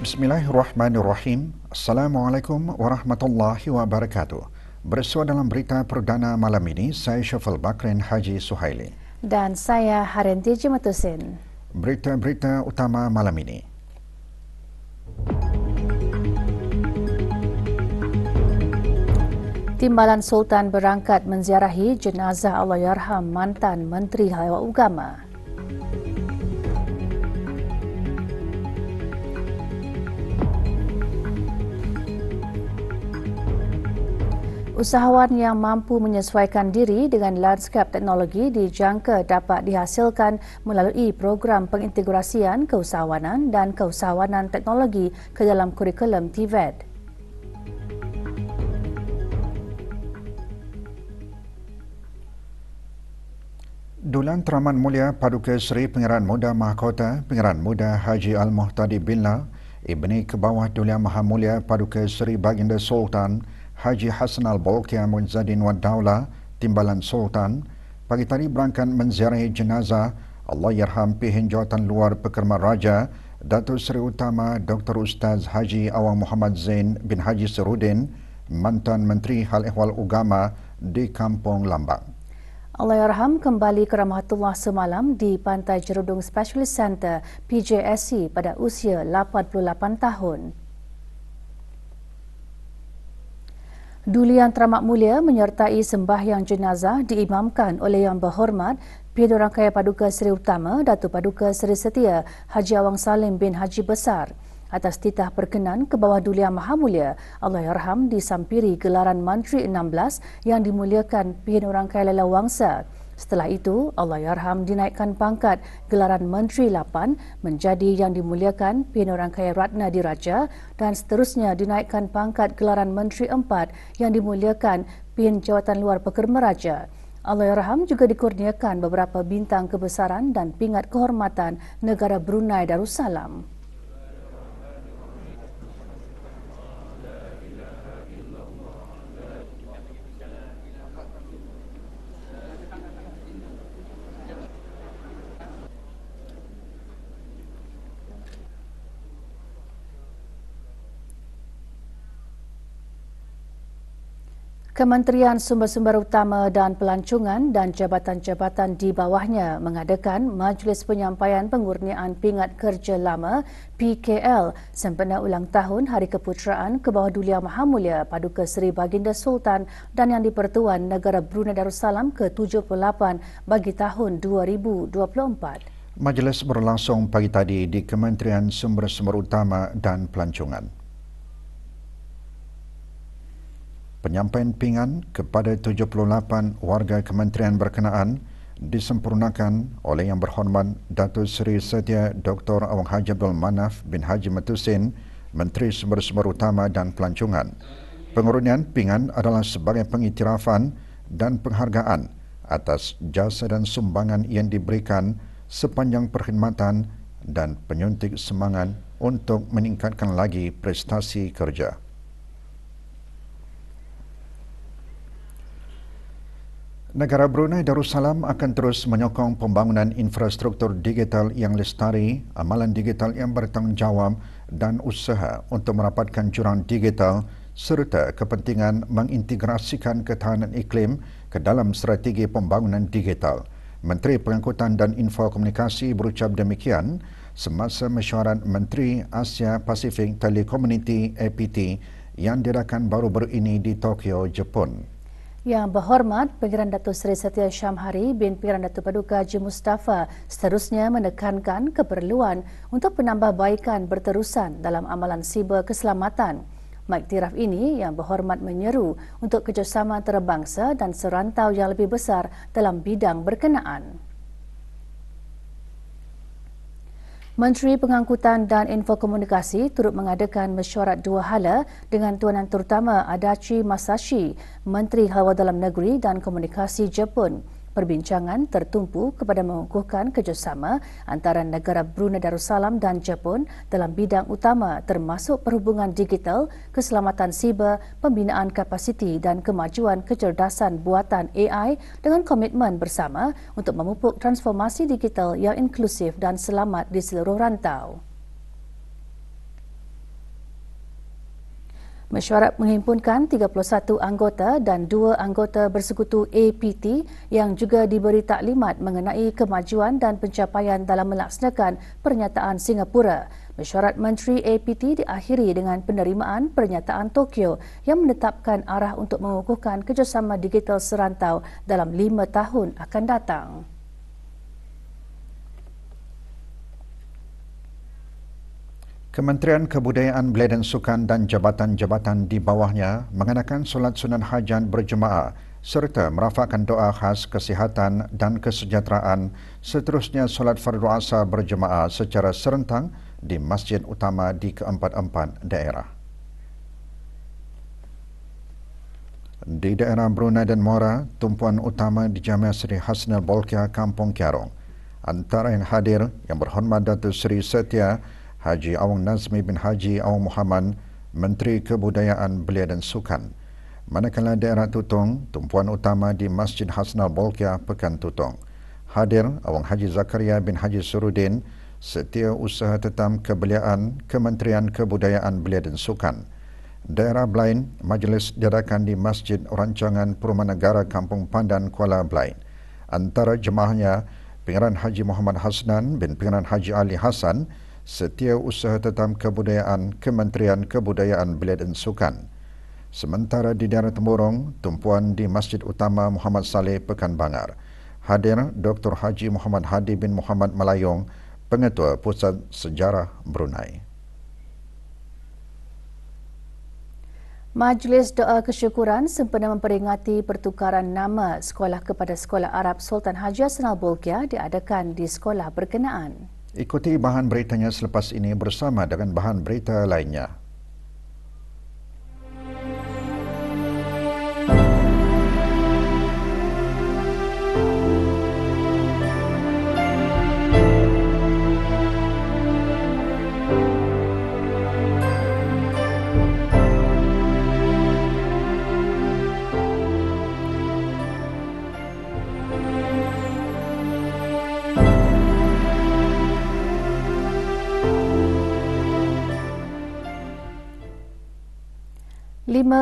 Bismillahirrahmanirrahim. Assalamualaikum warahmatullahi wabarakatuh. Bersua dalam berita perdana malam ini, saya Syafal Bakrin Haji Suhaili. Dan saya Harenti Jimatusin. Berita-berita utama malam ini. Timbalan Sultan berangkat menziarahi jenazah Allahyarham mantan Menteri Agama. Usahawan yang mampu menyesuaikan diri dengan lanskap teknologi dijangka dapat dihasilkan melalui program pengintegrasian keusahawanan dan keusahawanan teknologi ke dalam kurikulum TVET. Dulan Teraman Mulia Paduka Seri Pengaraan Muda Mahkota Pengaraan Muda Haji Al-Muhtadi Billah Ibni Kebawah Duli-Yang Maha Mulia Paduka Seri Baginda Sultan Haji Hassan Al-Bolkiah Muizzadin Wad Daulah Timbalan Sultan pagi tadi berangkat menziarahi jenazah Allahyarham Pihin Jawatan Luar Pekerman Raja Datuk Seri Utama Dr. Ustaz Haji Awang Muhammad Zain bin Haji Serudin mantan Menteri Hal Ehwal Agama di Kampung Lambang. Allahyarham kembali ke rahmatullah semalam di Pantai Jerudong Specialist Center PJSC pada usia 88 tahun. Duli Yang Teramat Mulia menyertai sembahyang jenazah diimamkan oleh Yang Berhormat Pihak Rangkaian Paduka Seri Utama Datuk Paduka Seri Setia Haji Awang Salim bin Haji Besar. Atas titah perkenan ke bawah Duli Yang Maha Mulia, Allahyarham disampiri gelaran Mantri 16 yang dimuliakan Pihak Rangkaian Lela Wangsa. Setelah itu, Allahyarham dinaikkan pangkat gelaran Menteri 8 menjadi yang dimuliakan Pihak Rangkaian Ratna Diraja dan seterusnya dinaikkan pangkat gelaran Menteri 4 yang dimuliakan Pihak Jawatan Luar Pekerma Raja. Allahyarham juga dikurniakan beberapa bintang kebesaran dan pingat kehormatan negara Brunei Darussalam. Kementerian Sumber-Sumber Utama dan Pelancongan dan jabatan-jabatan di bawahnya mengadakan Majlis Penyampaian Pengurniaan Pingat Kerja Lama PKL sempena ulang tahun Hari Keputeraan ke bawah Duli Yang Maha Mulia Paduka Seri Baginda Sultan dan Yang di-Pertuan Negara Brunei Darussalam ke-78 bagi tahun 2024. Majlis berlangsung pagi tadi di Kementerian Sumber-Sumber Utama dan Pelancongan. Penyampaian pingan kepada 78 warga kementerian berkenaan disempurnakan oleh Yang Berhormat Datuk Seri Setia Dr. Awang Haji Abdul Manaf bin Haji Matusin, Menteri Sumber-Sumber Utama dan Pelancongan. Pengurnian pingan adalah sebagai pengiktirafan dan penghargaan atas jasa dan sumbangan yang diberikan sepanjang perkhidmatan dan penyuntik semangat untuk meningkatkan lagi prestasi kerja. Negara Brunei Darussalam akan terus menyokong pembangunan infrastruktur digital yang lestari, amalan digital yang bertanggungjawab dan usaha untuk merapatkan jurang digital serta kepentingan mengintegrasikan ketahanan iklim ke dalam strategi pembangunan digital. Menteri Pengangkutan dan Infokomunikasi berucap demikian semasa mesyuarat Menteri Asia Pasifik Telecommunity APT yang diadakan baru-baru ini di Tokyo, Jepun. Yang Berhormat Pengiran Datuk Seri Setia Syamhari bin Pengiran Datuk Paduka Haji Mustafa seterusnya menekankan keperluan untuk penambahbaikan berterusan dalam amalan siber keselamatan. Mengiktiraf ini, Yang Berhormat menyeru untuk kerjasama antarabangsa dan serantau yang lebih besar dalam bidang berkenaan. Menteri Pengangkutan dan Infokomunikasi turut mengadakan mesyuarat dua hala dengan Tuanan Terutama Adachi Masashi, Menteri Hawa Dalam Negeri dan Komunikasi Jepun. Perbincangan tertumpu kepada mengukuhkan kerjasama antara negara Brunei Darussalam dan Jepun dalam bidang utama termasuk perhubungan digital, keselamatan siber, pembinaan kapasiti dan kemajuan kecerdasan buatan AI dengan komitmen bersama untuk memupuk transformasi digital yang inklusif dan selamat di seluruh rantau. Mesyuarat menghimpunkan 31 anggota dan 2 anggota bersekutu APT yang juga diberi taklimat mengenai kemajuan dan pencapaian dalam melaksanakan pernyataan Singapura. Mesyuarat Menteri APT diakhiri dengan penerimaan pernyataan Tokyo yang menetapkan arah untuk mengukuhkan kerjasama digital serantau dalam 5 tahun akan datang. Kementerian Kebudayaan, Belia dan Sukan dan jabatan-jabatan di bawahnya mengadakan solat sunan hajat berjemaah serta merafakkan doa khas kesihatan dan kesejahteraan, seterusnya solat fardu asar berjemaah secara serentang di masjid utama di keempat-empat daerah. Di daerah Brunei dan Muara, tumpuan utama di Jamiah Seri Hasnal Bolkiah, Kampung Kiarong. Antara yang hadir yang berhormat Datuk Seri Setia Haji Awang Nazmi bin Haji Awang Muhammad, Menteri Kebudayaan, Belia dan Sukan. Manakala daerah Tutong, tumpuan utama di Masjid Hasnal Bolkiah, Pekan Tutong. Hadir Awang Haji Zakaria bin Haji Surudin, Setiausaha Usaha Tetam Kebeliaan, Kementerian Kebudayaan, Belia dan Sukan. Daerah Blain, majlis diadakan di Masjid Rancangan Perumahan Negara Kampung Pandan, Kuala Blain. Antara jemaahnya, Pengeran Haji Muhammad Hasnan bin Pengeran Haji Ali Hasan, Setiausaha Tetam Kebudayaan, Kementerian Kebudayaan, Belia dan Sukan. Sementara di daerah Temburong, tumpuan di Masjid Utama Muhammad Saleh, Pekan Bangar. Hadir Dr. Haji Muhammad Hadi bin Muhammad Malayong, Pengetua Pusat Sejarah Brunei. Majlis Doa Kesyukuran sempena memperingati pertukaran nama sekolah kepada Sekolah Arab Sultan Haji Hasnal Bolkiah diadakan di sekolah berkenaan. Ikuti bahan beritanya selepas ini bersama dengan bahan berita lainnya.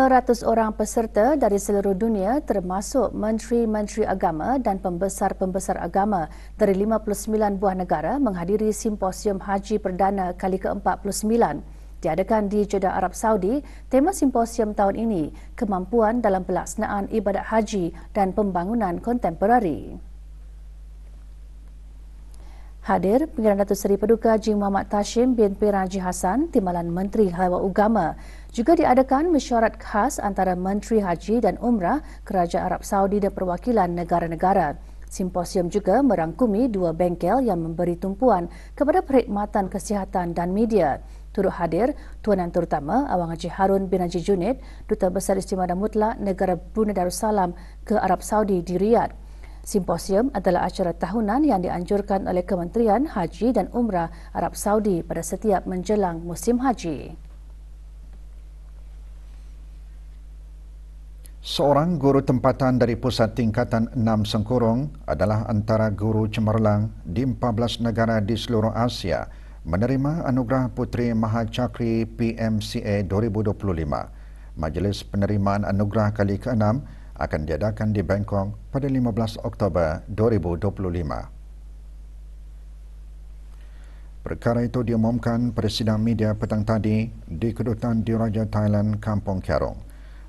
Ratus orang peserta dari seluruh dunia termasuk menteri-menteri agama dan pembesar-pembesar agama dari 59 buah negara menghadiri simposium haji perdana kali ke-49 diadakan di Jeddah, Arab Saudi. Tema simposium tahun ini, kemampuan dalam pelaksanaan ibadat haji dan pembangunan kontemporari. Hadir Pengeran Datuk Seri Paduka Haji Muhammad Tashim bin Peran Haji Hassan, Timbalan Menteri Hawa Ugama. Juga diadakan mesyuarat khas antara Menteri Haji dan Umrah Kerajaan Arab Saudi dan perwakilan negara-negara. Simposium juga merangkumi 2 bengkel yang memberi tumpuan kepada perkhidmatan kesihatan dan media. Turut hadir Tuanan Terutama Awang Haji Harun bin Haji Junid, Duta Besar Istimewa dan Mutlak Negara Brunei Darussalam ke Arab Saudi di Riyadh. Simposium adalah acara tahunan yang dianjurkan oleh Kementerian Haji dan Umrah Arab Saudi pada setiap menjelang musim haji. Seorang guru tempatan dari Pusat Tingkatan 6 Sengkurung adalah antara guru cemerlang di 14 negara di seluruh Asia menerima anugerah Puteri Mahacakri PMCA 2025. Majlis penerimaan anugerah kali ke-6 akan diadakan di Bangkok pada 15 Oktober 2025. Perkara itu diumumkan pada sidang media petang tadi di Kedutaan Diraja Thailand, Kampung Kiarong.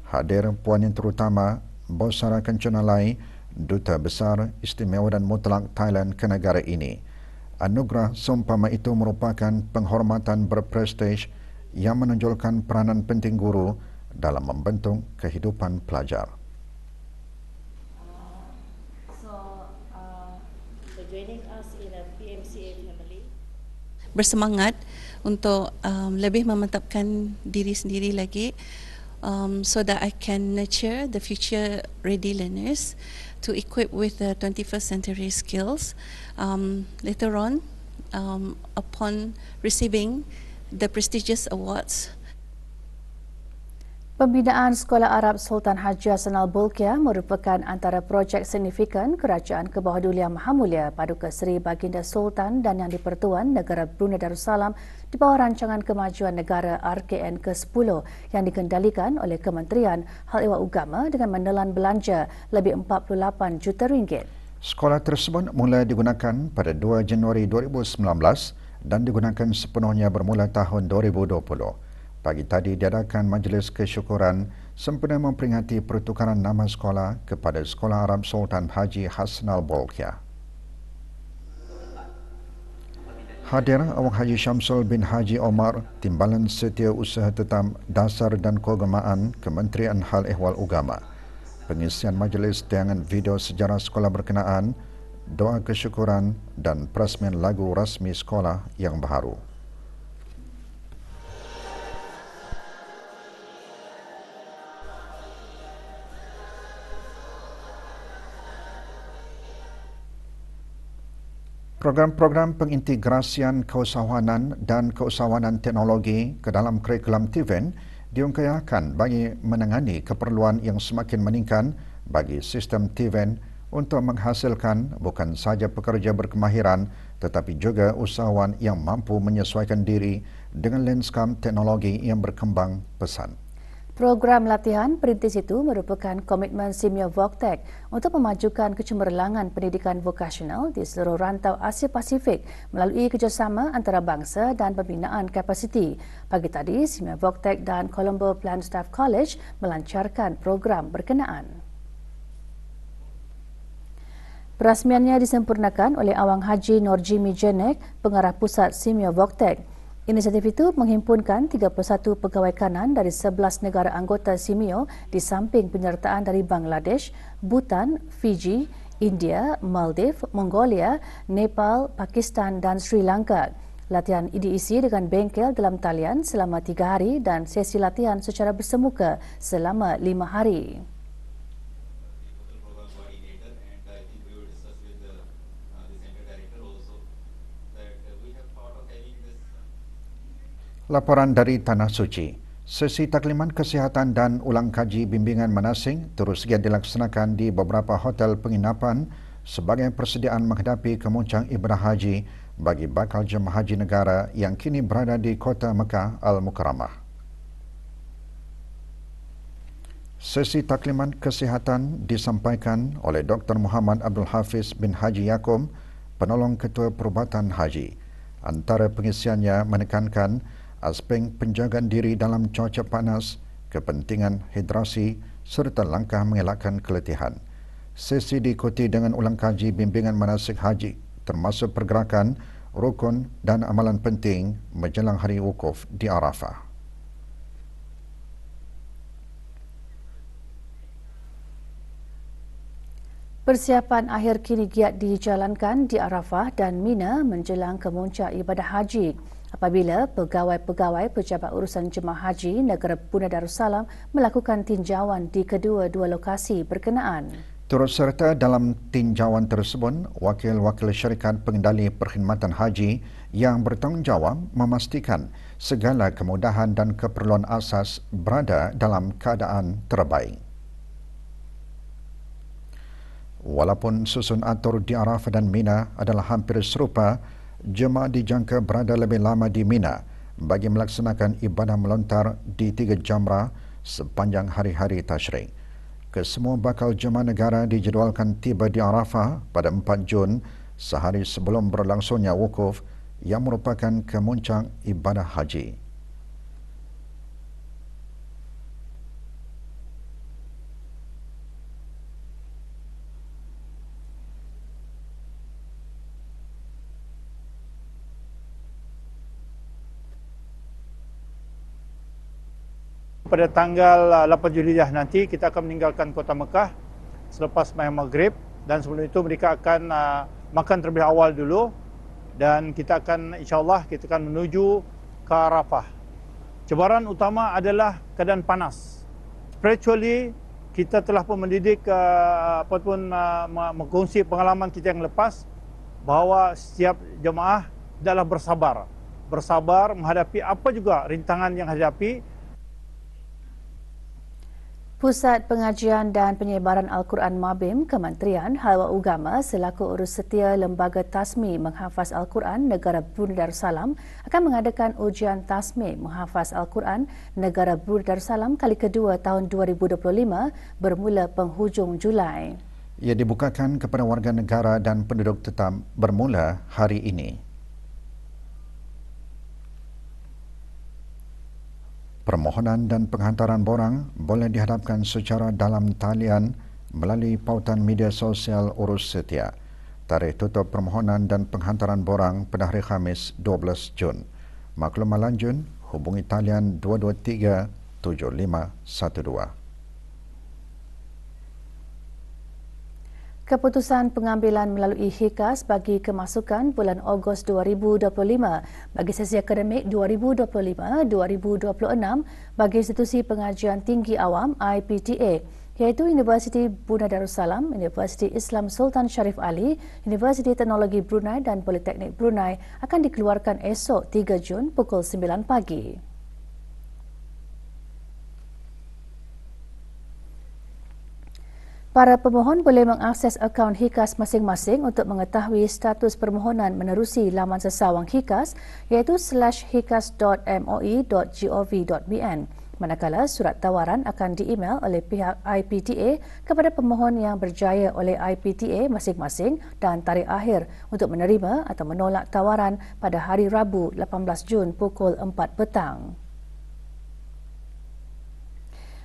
Hadir Puan Yang Terutama Bosara Kencanalai, Duta Besar Istimewa dan Mutlak Thailand ke negara ini. Anugerah seumpama itu merupakan penghormatan berprestij yang menonjolkan peranan penting guru dalam membentuk kehidupan pelajar. bersemangat untuk lebih memantapkan diri sendiri lagi, so that I can nurture the future ready learners to equip with the 21st century skills. Later on, upon receiving the prestigious awards. Pembinaan Sekolah Arab Sultan Haji Hassanal Bolkiah merupakan antara projek signifikan Kerajaan Kebahadulian Mahamulia Paduka Seri Baginda Sultan dan Yang di-Pertuan Negara Brunei Darussalam di bawah Rancangan Kemajuan Negara RKN ke-10 yang dikendalikan oleh Kementerian Hal Ehwal Agama dengan menelan belanja lebih 48 juta ringgit. Sekolah tersebut mula digunakan pada 2 Januari 2019 dan digunakan sepenuhnya bermula tahun 2020. Pagi tadi diadakan majlis kesyukuran sempena memperingati pertukaran nama sekolah kepada Sekolah Arab Sultan Haji Hassanal Bolkiah. Hadir Awang Haji Syamsul bin Haji Omar, Timbalan Setiausaha Tetap Dasar dan Keagamaan Kementerian Hal Ehwal Agama. Pengisian majlis tayangan video sejarah sekolah berkenaan, doa kesyukuran dan perasmian lagu rasmi sekolah yang baharu. Program-program pengintegrasian keusahawanan dan keusahawanan teknologi ke dalam kurikulum TVET diungkayahkan bagi menangani keperluan yang semakin meningkat bagi sistem TVET untuk menghasilkan bukan sahaja pekerja berkemahiran tetapi juga usahawan yang mampu menyesuaikan diri dengan lanskap teknologi yang berkembang pesat. Program latihan perintis itu merupakan komitmen Simeo Voktek untuk memajukan kecemerlangan pendidikan vokasional di seluruh rantau Asia Pasifik melalui kerjasama antarabangsa dan pembinaan kapasiti. Pagi tadi, Simeo Voktek dan Colombo Plant Staff College melancarkan program berkenaan. Perasmiannya disempurnakan oleh Awang Haji Norjimi Jenek, pengarah pusat Simeo Voktek. Inisiatif itu menghimpunkan 31 pegawai kanan dari 11 negara anggota SIMEO di samping penyertaan dari Bangladesh, Bhutan, Fiji, India, Maldives, Mongolia, Nepal, Pakistan dan Sri Lanka. Latihan diisi dengan bengkel dalam talian selama 3 hari dan sesi latihan secara bersemuka selama 5 hari. Laporan dari Tanah Suci. Sesi takliman kesihatan dan ulang kaji bimbingan manasik terus giat dilaksanakan di beberapa hotel penginapan sebagai persediaan menghadapi kemuncak ibadah haji bagi bakal jemaah haji negara yang kini berada di kota Mekah Al-Mukarramah. Sesi takliman kesihatan disampaikan oleh Dr. Muhammad Abdul Hafiz bin Haji Yaakob, penolong Ketua Perubatan Haji. Antara pengisiannya menekankan aspek penjagaan diri dalam cuaca panas, kepentingan hidrasi serta langkah mengelakkan keletihan. Sesi diikuti dengan ulang kaji bimbingan manasik haji termasuk pergerakan, rukun dan amalan penting menjelang hari wukuf di Arafah. Persiapan akhir kini giat dijalankan di Arafah dan Mina menjelang kemuncak ibadah haji. Apabila pegawai-pegawai pejabat urusan jemaah haji negara Brunei Darussalam melakukan tinjauan di kedua-dua lokasi berkenaan. Turut serta dalam tinjauan tersebut, wakil-wakil syarikat pengendali perkhidmatan haji yang bertanggungjawab memastikan segala kemudahan dan keperluan asas berada dalam keadaan terbaik. Walaupun susun atur di Arafah dan Mina adalah hampir serupa, jemaah dijangka berada lebih lama di Mina bagi melaksanakan ibadah melontar di 3 jamrah sepanjang hari-hari tasyrik. Kesemua bakal jemaah negara dijadualkan tiba di Arafah pada 4 Jun, sehari sebelum berlangsungnya wukuf yang merupakan kemuncak ibadah haji. Pada tanggal 8 Julhijjah nanti kita akan meninggalkan kota Mekah selepas sembahyang Maghrib, dan sebelum itu mereka akan makan terlebih awal dulu dan kita akan insya-Allah kita akan menuju ke Arafah. Cabaran utama adalah keadaan panas. Spiritually kita telah pun mendidik mengkongsi pengalaman kita yang lepas bahawa setiap jemaah adalah bersabar menghadapi apa juga rintangan yang hadapi. Pusat Pengajian dan Penyebaran Al-Quran Mabim Kementerian Halwa Ugama selaku urus setia Lembaga Tasmi Menghafaz Al-Quran Negara Brunei Darussalam akan mengadakan ujian Tasmi Menghafaz Al-Quran Negara Brunei Darussalam kali kedua tahun 2025 bermula penghujung Julai. Ia dibukakan kepada warga negara dan penduduk tetap bermula hari ini. Permohonan dan penghantaran borang boleh dihadapkan secara dalam talian melalui pautan media sosial urus setia. Tarikh tutup permohonan dan penghantaran borang pada hari Khamis 12 Jun. Maklumat lanjut hubungi talian 223 7512. Keputusan pengambilan melalui HIKAS bagi kemasukan bulan Ogos 2025 bagi sesi akademik 2025-2026 bagi institusi pengajian tinggi awam IPTA iaitu Universiti Brunei Darussalam, Universiti Islam Sultan Sharif Ali, Universiti Teknologi Brunei dan Politeknik Brunei akan dikeluarkan esok 3 Jun pukul 9 pagi. Para pemohon boleh mengakses akaun HIKAS masing-masing untuk mengetahui status permohonan menerusi laman sesawang HIKAS iaitu /hikas.moi.gov.bn. Manakala surat tawaran akan di-email oleh pihak IPTA kepada pemohon yang berjaya oleh IPTA masing-masing dan tarikh akhir untuk menerima atau menolak tawaran pada hari Rabu 18 Jun pukul 4 petang.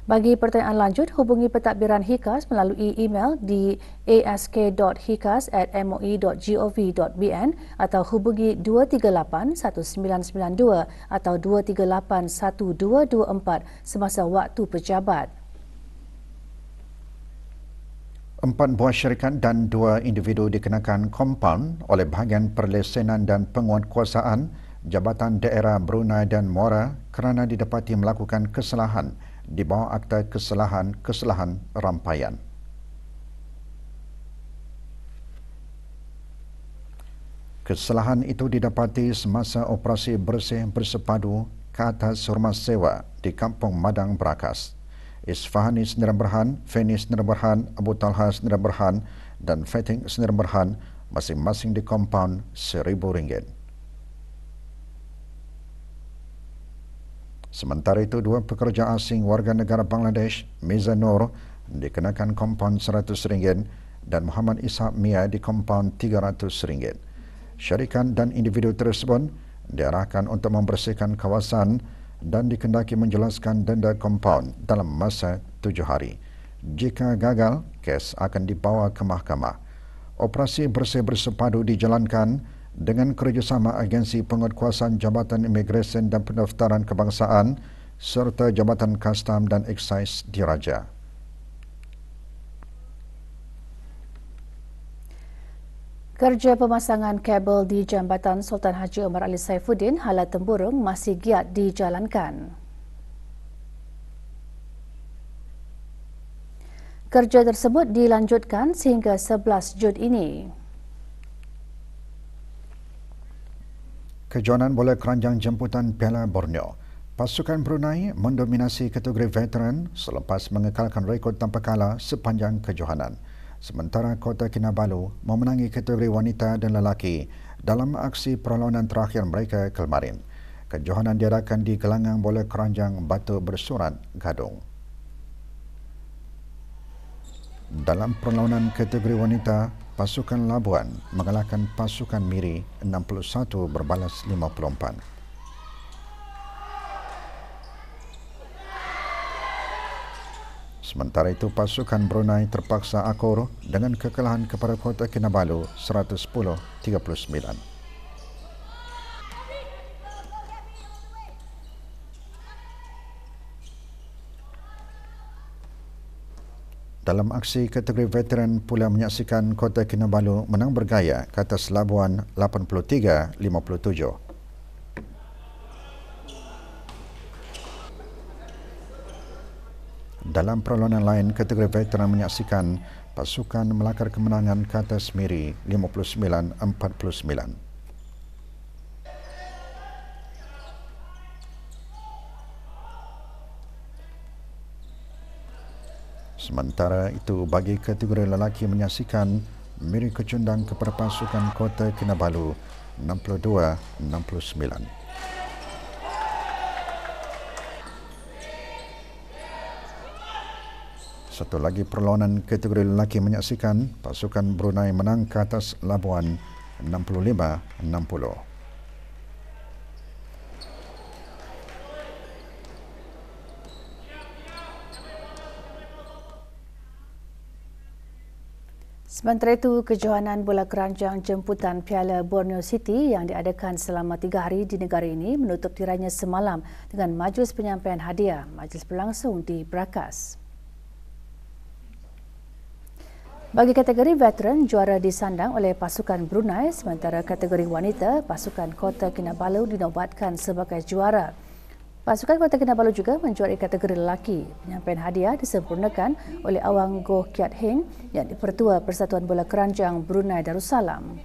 Bagi pertanyaan lanjut, hubungi pentadbiran HIKAS melalui email di ask.hikas@moi.gov.bn atau hubungi 238-1992 atau 238-1224 semasa waktu pejabat. 4 buah syarikat dan 2 individu dikenakan kompaun oleh bahagian perlesenan dan penguatkuasaan Jabatan Daerah Brunei dan Muara kerana didapati melakukan kesalahan di bawah Akta Kesalahan Rampaian. Kesalahan itu didapati semasa operasi bersih bersepadu ke atas rumah sewa di Kampung Madang Berakas. Isfahani Sendirian Berhan, Feni Sendirian Berhan, Abu Talha Sendirian Berhan dan Feting Sendirian Berhan masing-masing di kompaun RM1,000. Sementara itu, 2 pekerja asing warga negara Bangladesh, Miza Nur, dikenakan kompaun RM100 dan Muhammad Ishaq Mia di kompaun RM300. Syarikat dan individu tersebut diarahkan untuk membersihkan kawasan dan dikendaki menjelaskan denda kompaun dalam masa 7 hari. Jika gagal, kes akan dibawa ke mahkamah. Operasi bersih bersepadu dijalankan dengan kerjasama Agensi Penguatkuasaan Jabatan Imigresen dan Pendaftaran Kebangsaan serta Jabatan Kastam dan Eksais Diraja. Kerja pemasangan kabel di Jambatan Sultan Haji Omar Ali Saifuddin hala tempurung masih giat dijalankan. Kerja tersebut dilanjutkan sehingga 11 Jun ini. Kejohanan bola keranjang jemputan Piala Borneo. Pasukan Brunei mendominasi kategori veteran selepas mengekalkan rekod tanpa kalah sepanjang kejohanan. Sementara Kota Kinabalu memenangi kategori wanita dan lelaki dalam aksi perlawanan terakhir mereka kemarin. Kejohanan diadakan di gelanggang bola keranjang Batu Bersurat, Gadong. Dalam perlawanan kategori wanita, pasukan Labuan mengalahkan pasukan Miri 61 berbalas 54. Sementara itu, pasukan Brunei terpaksa akur dengan kekalahan kepada Kota Kinabalu 110-39. Dalam aksi kategori veteran pula menyaksikan Kota Kinabalu menang bergaya ke atas Labuan 83-57. Dalam perlawanan lain, kategori veteran menyaksikan pasukan melakar kemenangan ke atas Miri 59-49. Sementara itu, bagi kategori lelaki menyaksikan Miri kecundang kepada pasukan Kota Kinabalu 62-69. Satu lagi perlawanan kategori lelaki menyaksikan pasukan Brunei menang ke atas Labuan 65-60. Sementara itu, kejohanan bola keranjang jemputan Piala Borneo City yang diadakan selama 3 hari di negara ini menutup tirainya semalam dengan majlis penyampaian hadiah. Majlis berlangsung di Brakas. Bagi kategori veteran, juara disandang oleh pasukan Brunei, sementara kategori wanita, pasukan Kota Kinabalu dinobatkan sebagai juara. Pasukan Kota Kinabalu juga menjuarai kategori lelaki. Penyampaian hadiah disempurnakan oleh Awang Goh Kiat Heng yang Pertua Persatuan Bola Keranjang Brunei Darussalam.